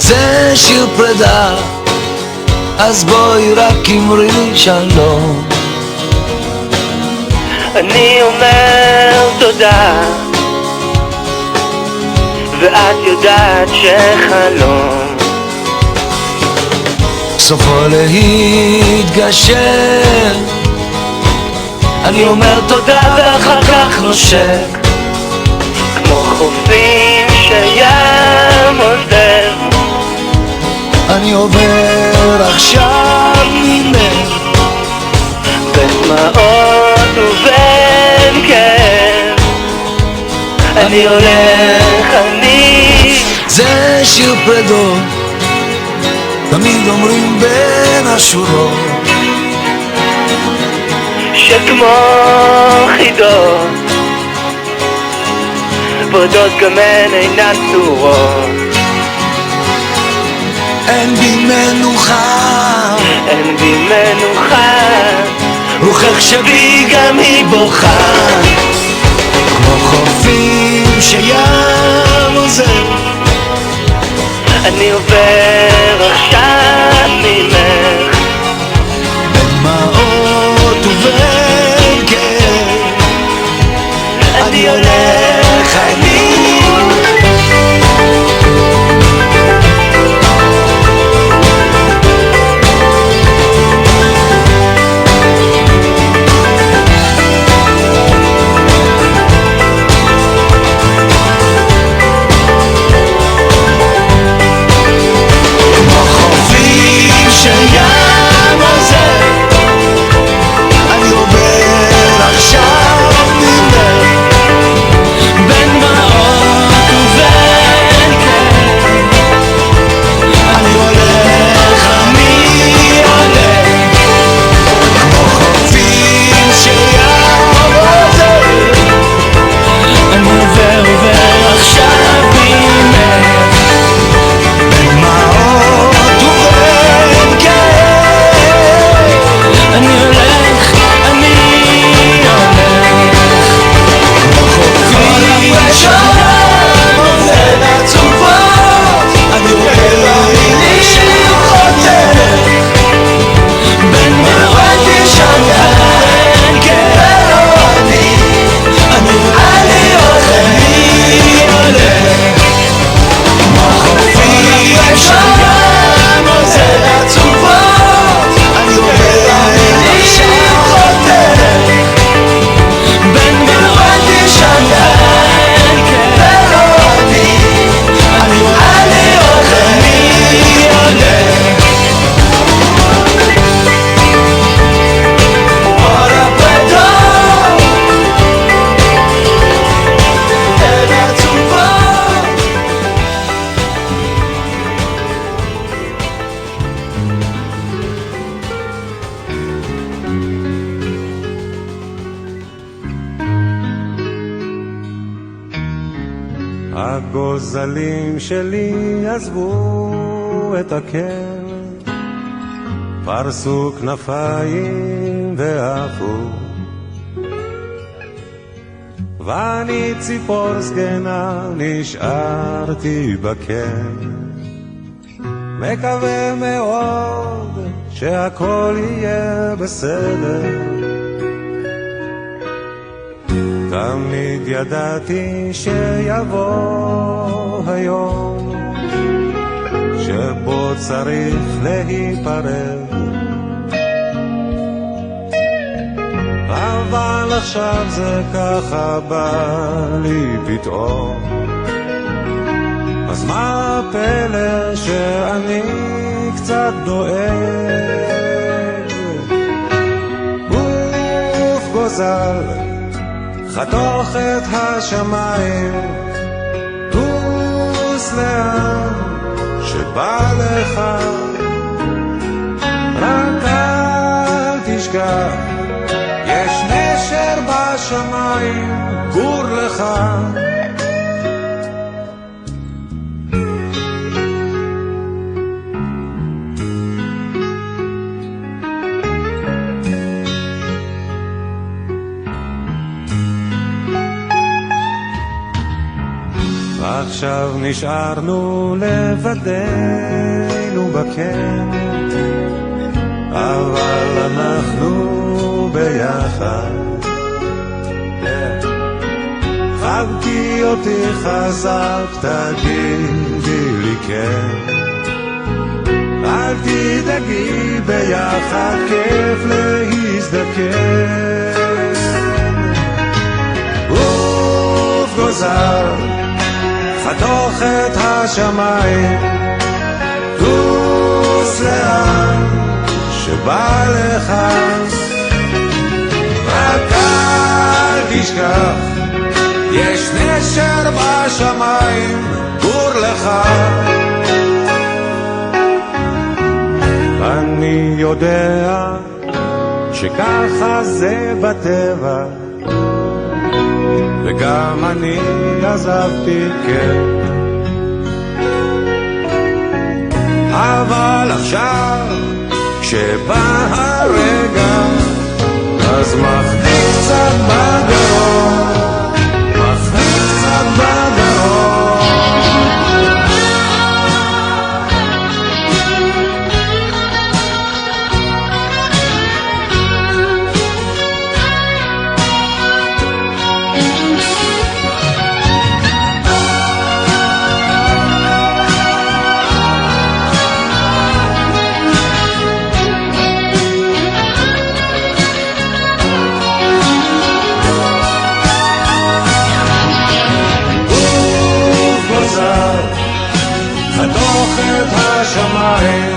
זה שיר פרידה, אז בואי רק אמרי לי שלום. אני אומר תודה, ואת יודעת שחלום סופו להתגשר. אני אומר תודה ואחר כך נושק, כמו חופים שים עוזר. אני עובר עכשיו ממך בין דמעות ובין כאב. אני הולך, זה שיר פרדות, תמיד אומרים בין השורות, שכמו חידות פרדות גם הן אינן צורות. אין בי מנוחה, אין בי מנוחה, רוחך שבי גם היא בוכה, כמו חופים שים עוזר. אני עובר עכשיו ממך בין דמעות ובין כאב. אני הולך, הגוזלים שלי עזבו את הקן, פרסו כנפיים ועפו, ואני ציפור זקנה נשארתי בקן, מקווה מאוד שהכל יהיה בסדר. תמיד ידעתי שיבוא היום שבו צריך להיפרד, אבל עכשיו זה ככה בא לי פתאום. אז מה הפלא שאני קצת דואג? גוף גוזל חתוך את השמיים, טוס לאן שבא לך, רק אל תשכח יש נשר בשמיים, גור לך. עכשיו נשארנו לבדנו בקן, אבל אנחנו ביחד. חבקי אותי חזק, תגידי לי כן, אל תדאגי, ביחד כיף להזדקן. עוף גוזר, חתוך את השמיים, טוס לאן שבא לך, רק אל תשכח, יש נשר בשמיים, גור לך. אני יודע שככה זה בטבע, וגם אני עזבתי, כן, אבל עכשיו כשבא הרגע, אז מחביא קצת בגרון, מחביא קצת בגרון. חתוך את השמיים,